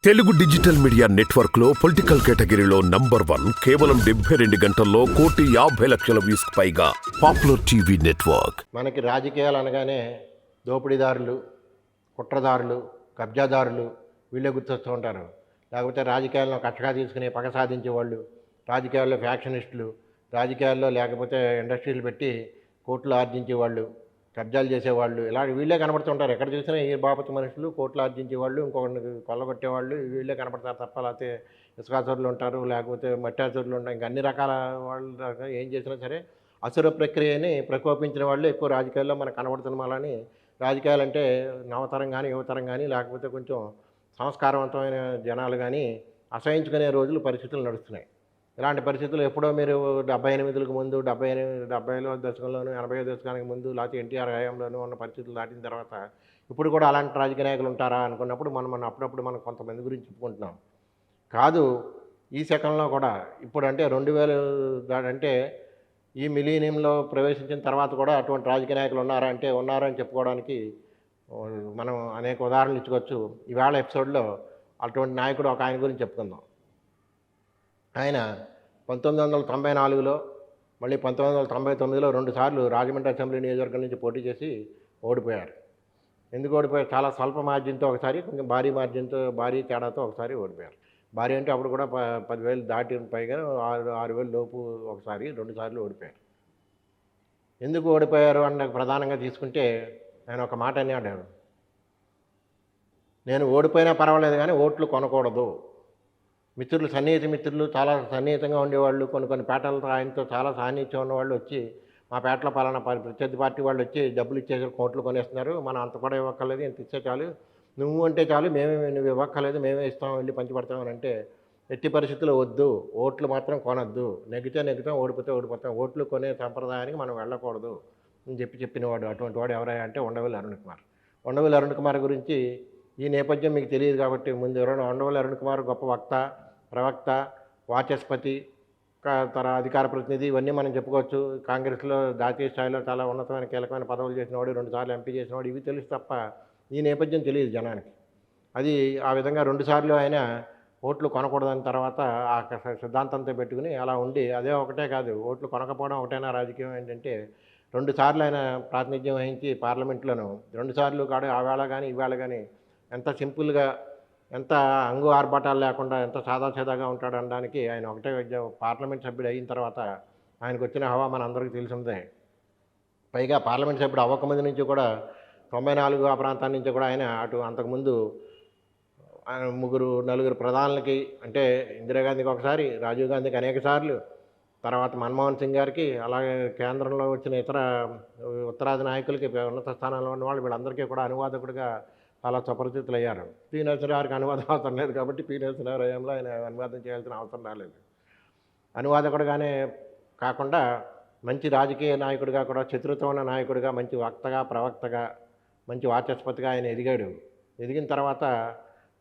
Telugu digital media network లో political కేటగిరీలో number 1 కేవలం 72 గంటల్లో 1,50,00,000 వ్యూస్ పైగా పాపులర్ టీవీ నెట్వర్క్. మనకి రాజకీయాలు అనగానే దోపిడీదారులు, కుట్రదారులు, కబ్జాదారులు వీళ్ళే గుర్తొస్తూ ఉంటారు. లేకపోతే రాజకీయాలను కక్షగా తీసుకుని పగ సాధించే వాళ్ళు, రాజకీయాల్లో ఫ్యాక్షనిస్టులు, రాజకీయాల్లో లేకపోతే ఇండస్ట్రీలు పెట్టి కోట్లు ఆర్జించేవాళ్ళు, కబ్జాలు చేసేవాళ్ళు, ఇలా వీళ్ళే కనబడుతుంటారు. ఎక్కడ చూసినా ఈ బాపతి మనుషులు, కోట్లు ఆర్జించేవాళ్ళు, ఇంకొకరిని కొల్లగొట్టేవాళ్ళు వీళ్ళే కనపడతారు తప్ప, లేకపోతే ఇసుకాసురులు ఉంటారు, లేకపోతే మట్టాసురులు ఉంటారు. ఇంకా అన్ని రకాల వాళ్ళు ఏం చేసినా సరే అసుర ప్రక్రియని ప్రకోపించిన వాళ్ళు ఎక్కువ రాజకీయాల్లో మనకు కనబడుతున్నామని. రాజకీయాలు అంటే నవతరం కానీ యువతరం కానీ లేకపోతే కొంచెం సంస్కారవంతమైన జనాలు కానీ అసహించుకునే రోజులు పరిస్థితులు నడుస్తున్నాయి. ఇలాంటి పరిస్థితులు ఎప్పుడో మీరు 78లకు ముందు, 70ల దశకంలోనూ, 80వ దశకానికి ముందు, లేకపోతే ఎన్టీఆర్ హయాంలోనూ ఉన్న పరిస్థితులు దాటిన తర్వాత ఇప్పుడు కూడా అలాంటి రాజకీయ నాయకులు ఉంటారా అనుకున్నప్పుడు మనం అప్పుడప్పుడు మనం కొంతమంది గురించి చెప్పుకుంటున్నాం. కాదు, ఈ శకంలో కూడా ఇప్పుడు అంటే 2000 అంటే ఈ మిలీనియంలో ప్రవేశించిన తర్వాత కూడా అటువంటి రాజకీయ నాయకులు ఉన్నారా అంటే ఉన్నారని చెప్పుకోవడానికి మనం అనేక ఉదాహరణలు ఇచ్చుకోవచ్చు. ఇవాళ ఎపిసోడ్లో అటువంటి నాయకుడు ఒక ఆయన గురించి చెప్పుకుందాం. ఆయన 1994లో మళ్ళీ 1999లో 2 సార్లు రాజమండ్రి అసెంబ్లీ నియోజకవర్గం నుంచి పోటీ చేసి ఓడిపోయారు. ఎందుకు ఓడిపోయారు? చాలా స్వల్ప మార్జిన్తో ఒకసారి, కొంచెం భారీ తేడాతో ఒకసారి ఓడిపోయారు. భారీ అంటే అప్పుడు కూడా 10,000 దాటి పైగా 6,000 లోపు ఒకసారి, 2 సార్లు ఓడిపోయారు. ఎందుకు ఓడిపోయారు అన్న ప్రధానంగా తీసుకుంటే ఆయన ఒక మాట అన్నాడు, నేను ఓడిపోయినా పర్వాలేదు కానీ ఓట్లు కొనకూడదు. మిత్రులు, సన్నిహిత మిత్రులు, చాలా సన్నిహితంగా ఉండేవాళ్ళు, కొన్ని పేటలతో ఆయనతో చాలా సాన్నిహిత్యం ఉన్నవాళ్ళు వచ్చి, మా పేటలో పలానా ప్రత్యర్థి పార్టీ వాళ్ళు వచ్చి డబ్బులు ఇచ్చేసి కోట్లు కొనేస్తున్నారు, మనం అంత కూడా ఇవ్వక్కర్లేదు, ఇంత ఇచ్చే చాలు, నువ్వు అంటే చాలు, నువ్వు ఇవ్వక్కర్లేదు, మేమే ఇస్తాం, వెళ్ళి పంచిపెడతామని అంటే ఎట్టి పరిస్థితుల్లో వద్దు, ఓట్లు మాత్రం కొనొద్దు, నెగ్గుతాం, ఓడిపోతాం, ఓట్లు కొనే సంప్రదాయానికి మనం వెళ్ళకూడదు అని చెప్పినవాడు. అటువంటి వాడు ఎవరైనా అంటే ఉండవల్లి అరుణ్ కుమార్ గురించి ఈ నేపథ్యం మీకు తెలియదు కాబట్టి ముందు ఉండవల్లి అరుణ్ కుమార్ గొప్ప వక్త, ప్రవక్త, వాచస్పతి, అధికార ప్రతినిధి, ఇవన్నీ మనం చెప్పుకోవచ్చు. కాంగ్రెస్లో జాతీయ స్థాయిలో చాలా ఉన్నతమైన కీలకమైన పదవులు చేసినవాడు, 2 సార్లు ఎంపీ చేసినవాడు, ఇవి తెలుసు తప్ప ఈ నేపథ్యం తెలియదు జనానికి. అది ఆ విధంగా 2 సార్లు ఆయన ఓట్లు కొనకూడదని తర్వాత ఆ సిద్ధాంతంతో పెట్టుకుని అలా ఉండి, అదే ఒకటే కాదు, ఓట్లు కొనకపోవడం ఒకటైనా రాజకీయం ఏంటంటే 2 సార్లు ఆయన ప్రాతినిధ్యం వహించి పార్లమెంట్లోనూ 2 సార్లు కాదు, ఆ వేళ కానీ ఈవేళ కానీ ఎంత సింపుల్గా, ఎంత అంగు ఆర్భాటాలు లేకుండా ఎంత సాదాసీదాగా ఉంటాడు అనడానికి ఆయన ఒకటే పార్లమెంట్ సభ్యుడు అయిన తర్వాత ఆయనకు వచ్చిన హవా మన అందరికీ తెలిసిందే. పైగా పార్లమెంట్ సభ్యుడు అవ్వకముందు నుంచి కూడా 94 ఆ ప్రాంతాల నుంచి కూడా ఆయన అంతకుముందు ఆయన 4 ప్రధానులకి, అంటే ఇందిరాగాంధీకి ఒకసారి, రాజీవ్ గాంధీకి అనేక సార్లు, తర్వాత మన్మోహన్ సింగ్ గారికి, అలాగే కేంద్రంలో వచ్చిన ఇతర ఉత్తరాది నాయకులకి, ఉన్నత స్థానంలో ఉన్న వాళ్ళు వీళ్ళందరికీ కూడా అనువాదకుడిగా చాలా సుపరిచితులు అయ్యారు. పి నరసింహ గారికి అనువాదం అవసరం లేదు కాబట్టి పి నరసింహ హయాంలో ఆయన అనువాదం చేయాల్సిన అవసరం రాలేదు. అనువాదకుడుగానే కాకుండా మంచి రాజకీయ నాయకుడిగా కూడా, చతురత ఉన్న నాయకుడిగా, మంచి వక్తగా, ప్రవక్తగా, మంచి వాచస్పతిగా ఆయన ఎదిగాడు. ఎదిగిన తర్వాత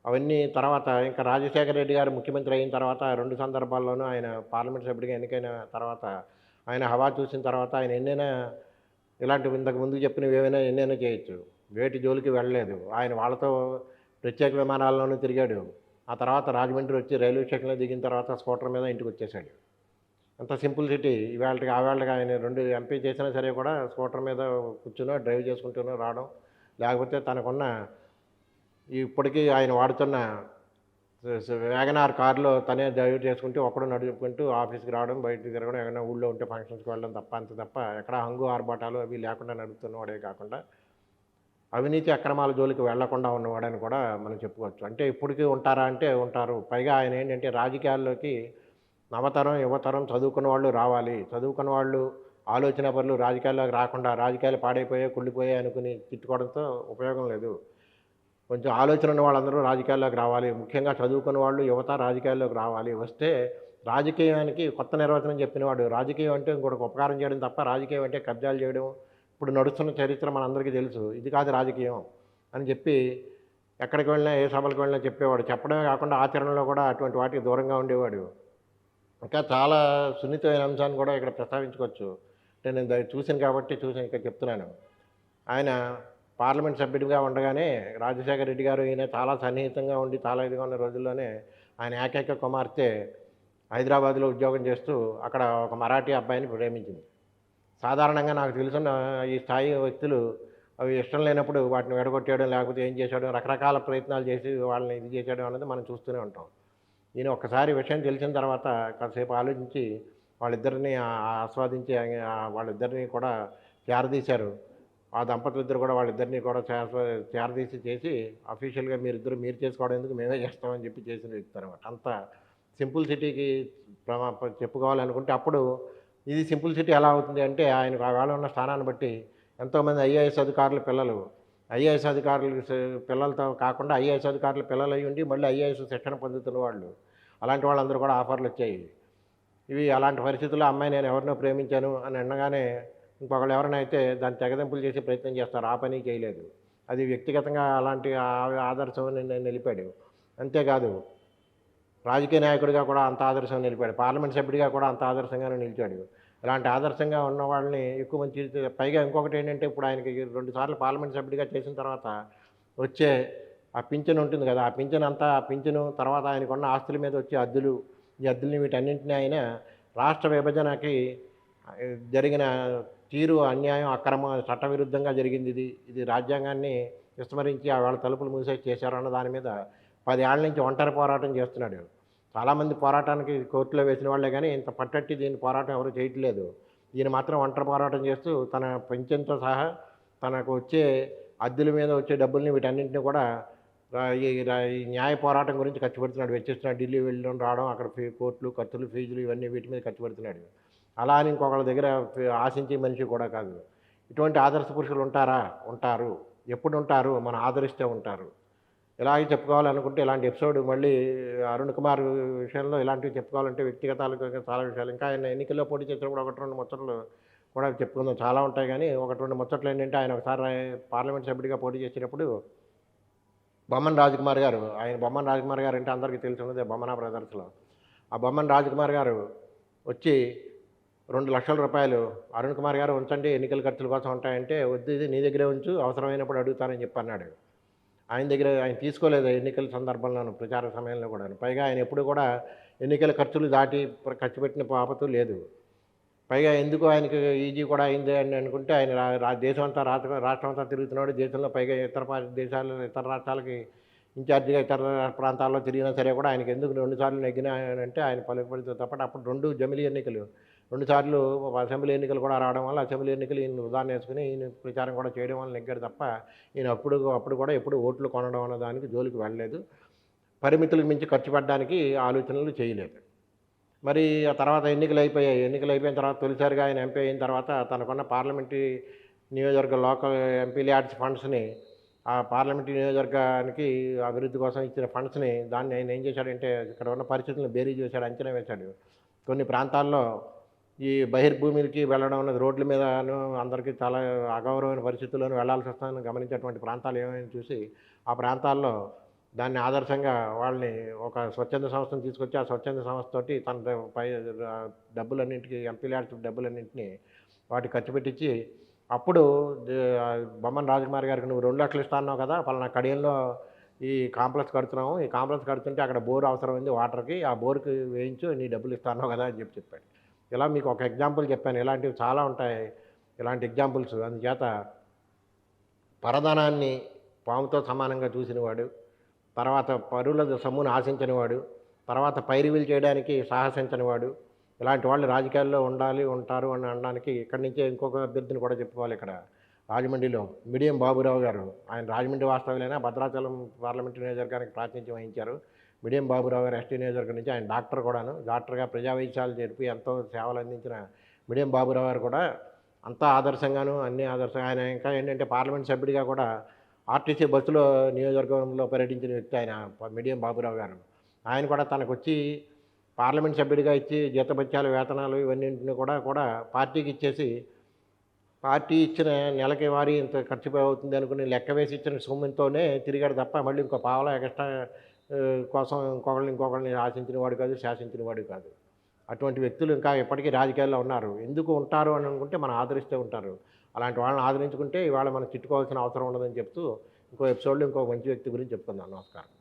అవన్నీ తర్వాత ఇంకా రాజశేఖర రెడ్డి గారు ముఖ్యమంత్రి అయిన తర్వాత 2 సందర్భాల్లోనూ ఆయన పార్లమెంట్ సభ్యుడిగా ఎన్నికైన తర్వాత ఆయన హవా చూసిన తర్వాత ఆయన ఎన్నైనా ఇలాంటివి ఇంతకు ముందు చెప్పినవి ఎన్నైనా చేయొచ్చు. వేటి జోలికి వెళ్ళలేదు. ఆయన వాళ్ళతో ప్రత్యేక విమానాల్లోనూ తిరిగాడు. ఆ తర్వాత రాజమండ్రి వచ్చి రైల్వే స్టేషన్లో దిగిన తర్వాత స్కూటర్ మీద ఇంటికి వచ్చేసాడు. అంత సింపుల్ సిటీ. ఇవాళకి ఆయన 2 ఎంపీ చేసినా సరే కూడా స్కూటర్ మీద కూర్చునో డ్రైవ్ చేసుకుంటూనో రావడం, లేకపోతే తనకున్న ఇప్పటికీ ఆయన వాడుతున్న వ్యాగనార్ కారులో తనే డ్రైవ్ చేసుకుంటూ ఒక్కడు నడుపుకుంటూ ఆఫీస్కి రావడం, బయటికి తిరగడం, ఏమైనా ఊళ్ళో ఉంటే ఫంక్షన్స్కి వెళ్ళడం తప్ప, అంత తప్ప ఎక్కడ హంగు ఆర్భాటాలు అవి లేకుండా నడుపుతున్నవాడే కాకుండా అవినీతి అక్రమాల జోలికి వెళ్లకుండా ఉన్నవాడని కూడా మనం చెప్పుకోవచ్చు. అంటే ఇప్పటికీ ఉంటారా అంటే ఉంటారు. పైగా ఆయన ఏంటంటే రాజకీయాల్లోకి నవతరం, యువతరం చదువుకున్న వాళ్ళు రావాలి, చదువుకున్న వాళ్ళు ఆలోచన పనులు రాజకీయాల్లోకి రాకుండా, రాజకీయాలు పాడైపోయాయి, కుళ్ళిపోయాయి అనుకుని తిట్టుకోవడంతో ఉపయోగం లేదు. కొంచెం ఆలోచన ఉన్న వాళ్ళందరూ రాజకీయాల్లోకి రావాలి. ముఖ్యంగా చదువుకున్న వాళ్ళు, యువత రాజకీయాల్లోకి రావాలి. వస్తే రాజకీయానికి కొత్త నిర్వచనం చెప్పినవాడు. రాజకీయం అంటే ఇంకొకటి ఉపకారం చేయడం తప్ప, రాజకీయం అంటే కబ్జాలు చేయడం, ఇప్పుడు నడుస్తున్న చరిత్ర మనందరికీ తెలుసు, ఇది కాదు రాజకీయం అని చెప్పి ఎక్కడికి వెళ్ళినా, ఏ సభలకు వెళ్ళినా చెప్పేవాడు. చెప్పడమే కాకుండా ఆచరణలో కూడా అటువంటి వాటికి దూరంగా ఉండేవాడు. ఇంకా చాలా సున్నితమైన అంశాన్ని కూడా ఇక్కడ ప్రస్తావించుకోవచ్చు. అంటే నేను చూశాను కాబట్టి ఇక్కడ చెప్తున్నాను. ఆయన పార్లమెంట్ సభ్యుడిగా ఉండగానే రాజశేఖర రెడ్డి గారు ఈయన చాలా సన్నిహితంగా ఉండి చాలా ఇదిగా ఉన్న రోజుల్లోనే ఆయన ఏకైక కుమార్తె హైదరాబాద్లో ఉద్యోగం చేస్తూ అక్కడ ఒక మరాఠీ అబ్బాయిని ప్రేమించింది. సాధారణంగా నాకు తెలిసిన ఈ స్థాయి వ్యక్తులు అవి ఇష్టం లేనప్పుడు వాటిని విడగొట్టేయడం, లేకపోతే ఏం చేసేయడం, రకరకాల ప్రయత్నాలు చేసి వాళ్ళని ఇది చేసేయడం అనేది మనం చూస్తూనే ఉంటాం. ఈయన ఒక్కసారి విషయం తెలిసిన తర్వాత కాసేపు ఆలోచించి వాళ్ళిద్దరిని ఆస్వాదించి వాళ్ళిద్దరిని కూడా చేరదీశారు. ఆ దంపతులిద్దరు కూడా వాళ్ళిద్దరిని కూడా చేరదీసి చేసి అఫీషియల్‌గా మీరు చేసుకోవడం ఎందుకు మేమే చేస్తామని చెప్పి చేసిన వ్యక్తి అనమాట. అంత సింపుల్‌సిటీకి చెప్పుకోవాలనుకుంటే అప్పుడు ఇది సింపుల్‌సిటీ ఎలా అవుతుంది అంటే ఆయనకు ఆ వేళ ఉన్న స్థానాన్ని బట్టి ఎంతోమంది ఐఏఎస్ అధికారుల పిల్లలు, ఐఏఎస్ అధికారులు పిల్లలతో కాకుండా ఐఏఎస్ అధికారుల పిల్లలై ఉండి మళ్ళీ ఐఏఎస్ శిక్షణ పొందుతున్న వాళ్ళు, అలాంటి వాళ్ళందరూ కూడా ఆఫర్‌లొచ్చాయి. ఇవి అలాంటి పరిస్థితుల్లో అమ్మాయి నేను ఎవరినో ప్రేమించాను అని అనగానే ఇంకొకళ్ళు ఎవరైనా అయితే దాన్ని తెగదెంపులు చేసే ప్రయత్నం చేస్తారు. ఆ పని చేయలేదు. అది వ్యక్తిగతంగా అలాంటి ఆదర్శం నిలిపాడు. అంతేకాదు రాజకీయ నాయకుడిగా కూడా అంత ఆదర్శం నిలిపాడు. పార్లమెంట్ సభ్యుడిగా కూడా అంత ఆదర్శంగానే నిలిచాడు. ఇలాంటి ఆదర్శంగా ఉన్న వాళ్ళని ఎక్కువ మంది పైగా ఇంకొకటి ఏంటంటే ఇప్పుడు ఆయనకి 2 సార్లు పార్లమెంట్ సభ్యుడిగా చేసిన తర్వాత వచ్చే ఆ పింఛన్ ఉంటుంది కదా! ఆ పింఛన్ అంతా ఆ పింఛను తర్వాత ఆయనకున్న ఆస్తుల మీద వచ్చే అద్దులు, ఈ అద్దుల్ని వీటన్నింటిని ఆయన రాష్ట్ర విభజనకి జరిగిన తీరు అన్యాయం, అక్రమం, చట్టవిరుద్ధంగా జరిగింది ఇది. ఇది రాజ్యాంగాన్ని విస్మరించి వాళ్ళ తలుపులు మూసేసి చేశారు అన్న దాని మీద 10 ఏళ్ల నుంచి ఒంటరి పోరాటం చేస్తున్నాడు. చాలామంది పోరాటానికి కోర్టులో వేసిన వాళ్ళే గానీ ఇంత పట్టట్టి దీని పోరాటం ఎవరు చేయట్లేదు. ఈయన మాత్రం ఒంటరి పోరాటం చేస్తూ తన పింఛన్‌తో సహా తనకు వచ్చే అద్దెల మీద వచ్చే డబ్బుల్ని వీటన్నింటిని కూడా ఈ న్యాయ పోరాటం గురించి ఖర్చు పెడుతున్నాడు. వెచ్చిస్తున్నాడు. ఢిల్లీ వెళ్ళడం, రావడం, అక్కడ కోర్టులు, ఖర్చులు, ఫీజులు ఇవన్నీ వీటి మీద ఖర్చు పెడుతున్నాడు. అలా అని ఇంకొకళ్ళ దగ్గర ఆశించే మనిషి కూడా కాదు. ఇటువంటి ఆదర్శ పురుషులు ఉంటారా? ఉంటారు. ఎప్పుడుంటారు? మనం ఆదరిస్తే ఉంటారు. ఇలాగే చెప్పుకోవాలనుకుంటే ఇలాంటి ఎపిసోడ్ మళ్ళీ అరుణ్ కుమార్ విషయంలో ఇలాంటివి చెప్పుకోవాలంటే వ్యక్తిగతాలుగా చాలా విషయాలు ఇంకా ఆయన ఎన్నికల్లో పోటీ చేసినప్పుడు 1, 2 ముచ్చట్లు కూడా చెప్పుకుందాం. చాలా ఉంటాయి కానీ 1, 2 ముచ్చట్లు ఏంటంటే ఆయన ఒకసారి పార్లమెంట్ సభ్యుడిగా పోటీ చేసినప్పుడు బొమ్మన రాజకుమార్ గారు, ఆయన బొమ్మన రాజకుమార్ గారు అంటే అందరికీ తెలిసి ఉన్నదే బొమ్మన బ్రదర్స్‌లో. ఆ బొమ్మన రాజకుమార్ గారు వచ్చి రూ. 2,00,000 అరుణ్ కుమార్ గారు ఉంచండి ఎన్నికల ఖర్చుల కోసం ఉంటాయంటే, వద్దు ఇది నీ దగ్గరే ఉంచు అవసరమైనప్పుడు అడుగుతానని చెప్పి అన్నాడు. ఆయన తీసుకోలేదు ఎన్నికల సందర్భంలోను, ప్రచార సమయంలో కూడాను. పైగా ఆయన ఎప్పుడు కూడా ఎన్నికల ఖర్చులు దాటి ఖర్చు పెట్టిన పాపతు లేదు. పైగా ఎందుకు ఆయనకి ఈజీ కూడా అయింది అని అనుకుంటే ఆయన దేశం అంతా రాష్ట్రం అంతా తిరుగుతున్నాడు. దేశంలో పైగా ఇతర రాష్ట్రాలకి ఇన్ఛార్జిగా ఇతర ప్రాంతాల్లో తిరిగినా సరే కూడా ఆయనకి ఎందుకు 2 సార్లు నెగ్గినాయంటే ఆయన పలుకుబడితో తప్ప అప్పుడు 2 జమిలీ ఎన్నికలు, 2 సార్లు అసెంబ్లీ ఎన్నికలు కూడా రావడం వల్ల అసెంబ్లీ ఎన్నికలు ఈయన ఉదాహరణ వేసుకుని ఈయన ప్రచారం కూడా చేయడం వల్ల నెగ్గాడు తప్ప ఈయన అప్పుడు కూడా ఎప్పుడు ఓట్లు కొనడం అన్న దానికి జోలికి వెళ్ళలేదు. పరిమితులకు మించి ఖర్చు పెట్టడానికి ఆలోచనలు చేయలేదు. మరి ఆ తర్వాత ఎన్నికలు అయిపోయిన తర్వాత తొలిసారిగా ఆయన ఎంపీ అయిన తర్వాత తనకున్న పార్లమెంటరీ నియోజకవర్గ లోకల్ ఎంపీ ల్యాడ్స్ ఫండ్స్ని ఆ పార్లమెంటరీ నియోజకవర్గానికి అభివృద్ధి కోసం ఇచ్చిన ఫండ్స్ని దాన్ని ఆయన ఏం చేశాడంటే ఇక్కడ ఉన్న పరిస్థితులను బేరీజ్ వేశాడు, అంచనా వేశాడు. కొన్ని ప్రాంతాల్లో ఈ బహిర్భూమికి వెళ్ళడం అన్నది రోడ్ల మీదను అందరికీ చాలా అగౌరవమైన పరిస్థితుల్లోనూ వెళ్లాల్సి వస్తుందని గమనించేటువంటి ప్రాంతాలు ఏమైనా చూసి ఆ ప్రాంతాల్లో దాన్ని ఆదర్శంగా వాళ్ళని ఒక స్వచ్ఛంద సంస్థను తీసుకొచ్చి ఆ స్వచ్ఛంద సంస్థతోటి తన డబ్బులన్నింటికి ఎంపీ ల్యాడ్స్ డబ్బులన్నింటినీ వాటికి ఖర్చు పెట్టించి అప్పుడు బొమ్మన రాజకుమార్ గారికి నువ్వు 2 లక్షలు ఇస్తా అన్నావు కదా, పలానా కడియంలో ఈ కాంప్లెక్స్ కడుతున్నాము, ఈ కాంప్లెక్స్ కడుతుంటే అక్కడ బోర్ అవసరమైంది వాటర్కి, ఆ బోర్కి వేయించు నీ డబ్బులు ఇస్తా అన్నావు కదా అని చెప్పాడు. ఇలా మీకు ఒక ఎగ్జాంపుల్ చెప్పాను. ఇలాంటివి చాలా ఉంటాయి, ఇలాంటి ఎగ్జాంపుల్స్. అందుచేత పరధనాన్ని పాముతో సమానంగా చూసినవాడు, తర్వాత పరుల సొమ్మును ఆశించనివాడు, తర్వాత పైరువీలు చేయడానికి సాహసించనివాడు, ఇలాంటి వాళ్ళు రాజకీయాల్లో ఉంటారు అని అనడానికి ఇక్కడి నుంచే ఇంకొక అభ్యర్థిని కూడా చెప్పుకోవాలి. ఇక్కడ రాజమండ్రిలో మిడియం బాబురావు గారు, ఆయన రాజమండ్రి వాస్తవ్యులైనా భద్రాచలం పార్లమెంటు నియోజకవర్గానికి ప్రాతినిధ్యం వహించారు. మిడియం బాబురావు గారు ఎస్టీ నియోజకవర్గం నుంచి, ఆయన డాక్టర్ కూడాను, డాక్టర్గా ప్రజా వైద్యాలు జరిపి ఎంతో సేవలు అందించిన మిడియం బాబురావు గారు కూడా అంతా ఆదర్శంగాను అన్నీ ఆదర్శంగా. ఆయన ఇంకా ఏంటంటే పార్లమెంట్ సభ్యుడిగా కూడా ఆర్టీసీ బస్సులో నియోజకవర్గంలో పర్యటించిన వ్యక్తి ఆయన మిడియం బాబురావు గారు. ఆయన కూడా తనకొచ్చి పార్లమెంట్ సభ్యుడిగా ఇచ్చి జీతభత్యాలు, వేతనాలు ఇవన్నింటిని కూడా పార్టీకి ఇచ్చేసి, పార్టీ ఇచ్చిన నెలకి వారీ ఇంత ఖర్చు అవుతుంది అనుకుని లెక్క వేసి ఇచ్చిన సొమ్ముతోనే తిరిగాడు తప్ప మళ్ళీ ఇంకో పావలా ఎక్స్ట్రా కోసం ఇంకొకళ్ళని ఆశించిన వాడు కాదు, శాసించిన వాడు కాదు. అటువంటి వ్యక్తులు ఇంకా ఇప్పటికీ రాజకీయాల్లో ఉన్నారు. ఎందుకు ఉంటారు అని అనుకుంటే మనం ఆదరిస్తూ ఉంటారు. అలాంటి వాళ్ళని ఆదరించుకుంటే ఇవాళ మనం తిట్టుకోవాల్సిన అవసరం ఉండదని చెప్తూ ఇంకో ఎపిసోడ్లో ఇంకో మంచి వ్యక్తి గురించి చెప్పుకుందాం. నమస్కారం.